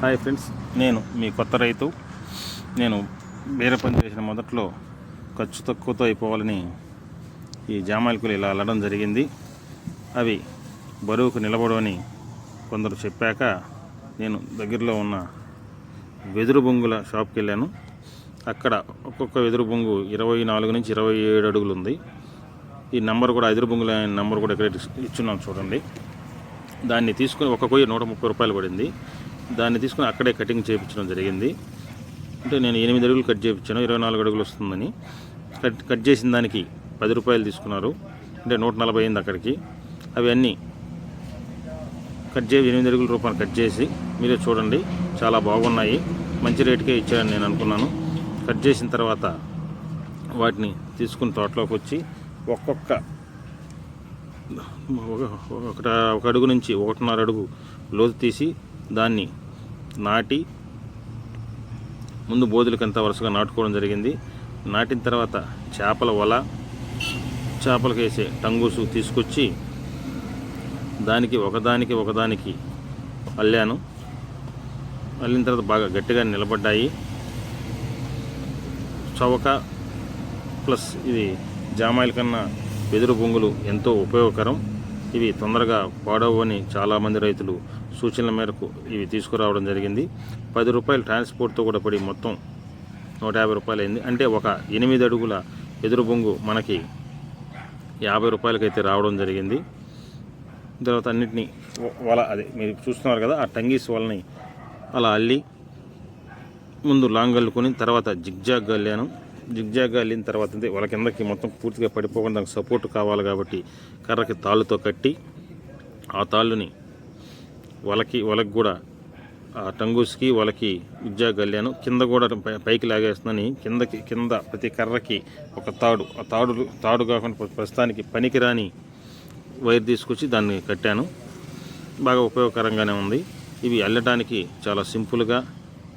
Hi friends, నేను మీ కొత్త రైతు. నేను వేరే పని చేసిన మొదట్లో ఖర్చు తక్కువతో అయిపోవాలని ఈ జామాయిలకులు ఇలా అల్లడం జరిగింది. అవి బరువుకు నిలబడవని కొందరు చెప్పాక నేను దగ్గరలో ఉన్న వెదురు బొంగుల షాప్కి వెళ్ళాను. అక్కడ ఒక్కొక్క వెదురు బొంగు 24 నుంచి 27 అడుగులు ఉంది. ఈ నెంబర్ కూడా వెదురు బొంగుల నెంబర్ కూడా ఇక్కడ ఇచ్చున్నాను చూడండి. దాన్ని తీసుకుని ఒక కొయ్య 130 రూపాయలు పడింది. దాన్ని తీసుకుని అక్కడే కటింగ్ చేయించడం జరిగింది. అంటే నేను 8 అడుగులు కట్ చేయించాను, 24 అడుగులు వస్తుందని. కట్ చేసిన దానికి 10 రూపాయలు తీసుకున్నారు, అంటే 140 అయింది అక్కడికి. అవి అన్నీ కట్ చేసి 8 అడుగుల రూపాయలు కట్ చేసి మీరే చూడండి, చాలా బాగున్నాయి. మంచి రేటుకే ఇచ్చారని నేను అనుకున్నాను. కట్ చేసిన తర్వాత వాటిని తీసుకుని తోటలోకి వచ్చి ఒక అడుగు నుంచి 1.5 అడుగు లోతు తీసి దాన్ని నాటి ముందు బోధులకంతా వరుసగా నాటుకోవడం జరిగింది. నాటిన తర్వాత చేపల వల, చేపలకు వేసే టంగూసు తీసుకొచ్చి దానికి ఒకదానికి అల్లాను. అల్లిన తర్వాత బాగా గట్టిగా నిలబడ్డాయి. చవక ప్లస్ ఇది జామాయిల కన్నా వెదురు బొంగులు ఎంతో ఉపయోగకరం. ఇవి తొందరగా పాడవని చాలామంది రైతులు సూచనల మేరకు ఇవి తీసుకురావడం జరిగింది. 10 రూపాయలు ట్రాన్స్పోర్ట్తో కూడా పడి మొత్తం 150 రూపాయలు అయింది. అంటే ఒక 8 అడుగుల వెదురు బొంగు మనకి 50 రూపాయలకైతే రావడం జరిగింది. తర్వాత అన్నిటినీ వల, అదే మీరు చూస్తున్నారు కదా, ఆ టంగీస్ వలని అలా అల్లి ముందు లాంగ్ అల్లుకొని తర్వాత జిగ్జాగ్ అల్లాను. జిగ్జాగ్ అల్లిన తర్వాత వాళ్ళ కిందకి మొత్తం పూర్తిగా పడిపోకుండా దానికి సపోర్ట్ కావాలి కాబట్టి కర్రకి తాళ్ళుతో కట్టి ఆ తాళ్ళుని వలకి కూడా ఆ టంగూస్కి వలకి జిగ్జాగ్ అల్లాను. కింద కూడా పైకి లాగేస్తుందని కింద ప్రతి కర్రకి ఒక తాడు, ఆ తాడు కాకుండా ప్రస్తుతానికి పనికిరాని వైర్ తీసుకొచ్చి దాన్ని కట్టాను. బాగా ఉపయోగకరంగానే ఉంది. ఇవి అల్లడానికి చాలా సింపుల్గా,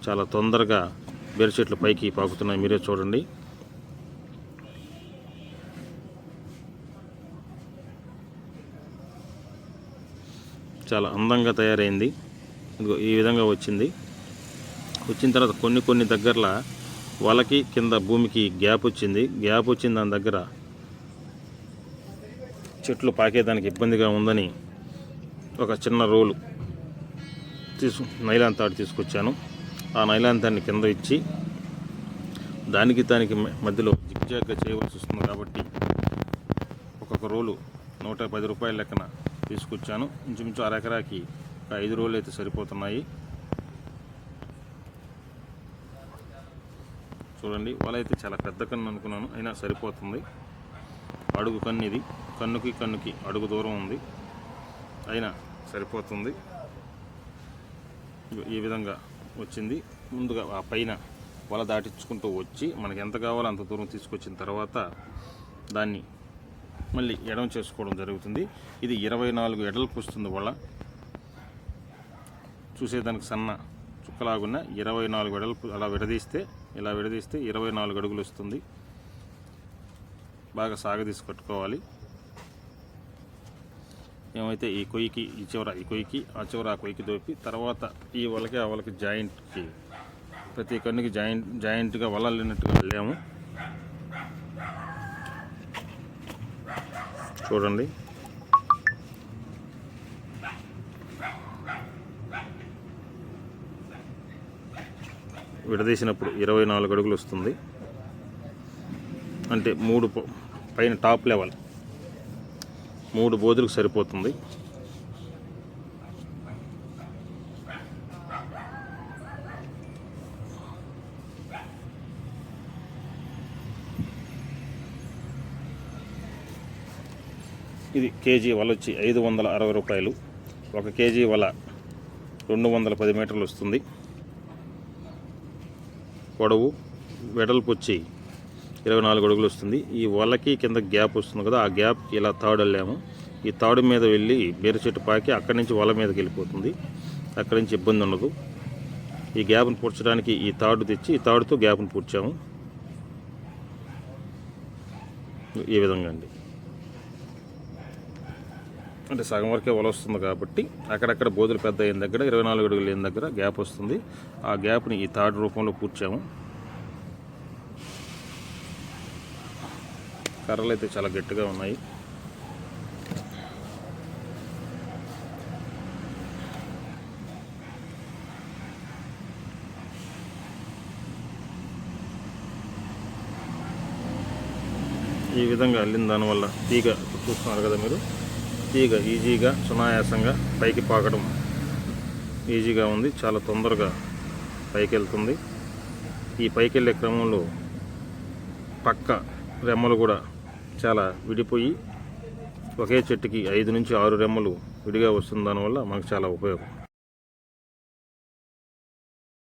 చాలా తొందరగా బేరు చెట్లు పైకి పాకుతున్నాయి, మీరే చూడండి. చాలా అందంగా తయారైంది. ఇదిగో ఈ విధంగా వచ్చింది. వచ్చిన తర్వాత కొన్ని దగ్గరలో వలకి కింద భూమికి గ్యాప్ వచ్చింది. దాని దగ్గర చెట్లు పాకేదానికి ఇబ్బందిగా ఉందని ఒక చిన్న రోలు నైలాన్ తాడు తీసుకొచ్చాను. ఆ నైలాన్ తాడిని కింద ఇచ్చి దానికి మధ్యలో జిగ్జాగ్గా చేయవలసి వస్తుంది కాబట్టి ఒక్కొక్క రోలు 110 రూపాయల లెక్కన తీసుకొచ్చాను. ఇంచుమించు అరెకరాకి 5 రోలు అయితే సరిపోతున్నాయి. చూడండి, వల అయితే చాలా పెద్ద కన్ను అనుకున్నాను, అయినా సరిపోతుంది. అడుగు కన్ను ఇది, కన్నుకి అడుగు దూరం ఉంది, అయినా సరిపోతుంది. ఈ విధంగా వచ్చింది. ముందుగా ఆ పైన వల దాటించుకుంటూ వచ్చి మనకి ఎంత కావాలో అంత దూరం తీసుకొచ్చిన తర్వాత దాన్ని మళ్ళీ ఎడమ చేసుకోవడం జరుగుతుంది. ఇది 24 ఎడలకు వస్తుంది వల. చూసేదానికి సన్న చుక్కలాగున్న 24 ఎడల్పు ఇలా విడదీస్తే 24 అడుగులు వస్తుంది. బాగా సాగదీసి కట్టుకోవాలి. ఏమైతే ఈ కొయ్యికి ఆ చివర ఆ కొయ్యికి దోపి తర్వాత ఈ వలకి ఆ వలకి జాయింట్కి ప్రతి కన్నుకి జాయింట్గా వల అల్లినట్టుగా వెళ్ళాము. చూడండి, విడదీసినప్పుడు 24 అడుగులు వస్తుంది. అంటే 3 పైన టాప్ లెవెల్ 3 బోధులకు సరిపోతుంది. ఇది కేజీ వల వచ్చి 560 రూపాయలు. 1 కేజీ వల 210 మీటర్లు వస్తుంది. పొడవు వెడల్పు వచ్చి 24 అడుగులు వస్తుంది. ఈ వలకి కింద గ్యాప్ వస్తుంది కదా, ఆ గ్యాప్కి ఇలా తాడు అల్లాము. ఈ తాడు మీద వెళ్ళి బేరు చెట్టు పాకి అక్కడి నుంచి వల మీదకి వెళ్ళిపోతుంది. అక్కడి నుంచి ఇబ్బంది ఉండదు. ఈ గ్యాప్ను పూడ్చడానికి ఈ తాడు తెచ్చి ఈ తాడుతో గ్యాప్ను పూడ్చాము. ఈ విధంగా అండి. అంటే సగం వరకే వల వస్తుంది కాబట్టి అక్కడక్కడ బోధులు పెద్ద అయిన దగ్గర 24 అడుగులు అయిన దగ్గర గ్యాప్ వస్తుంది. ఆ గ్యాప్ని ఈ తాడు రూపంలో పూడ్చాము. కర్రలు అయితే చాలా గట్టిగా ఉన్నాయి. ఈ విధంగా అల్లిన దానివల్ల తీగ చూస్తున్నారు కదా మీరు, తీగ ఈజీగా సునాయాసంగా పైకి పాకడం ఈజీగా ఉంది. చాలా తొందరగా పైకి వెళ్తుంది. ఈ పైకి వెళ్ళే క్రమంలో పక్క రెమ్మలు కూడా చాలా విడిపోయి ఒకే చెట్టుకి 5 నుంచి 6 రెమ్మలు విడిగా వస్తుంది. దానివల్ల మనకు చాలా ఉపయోగం.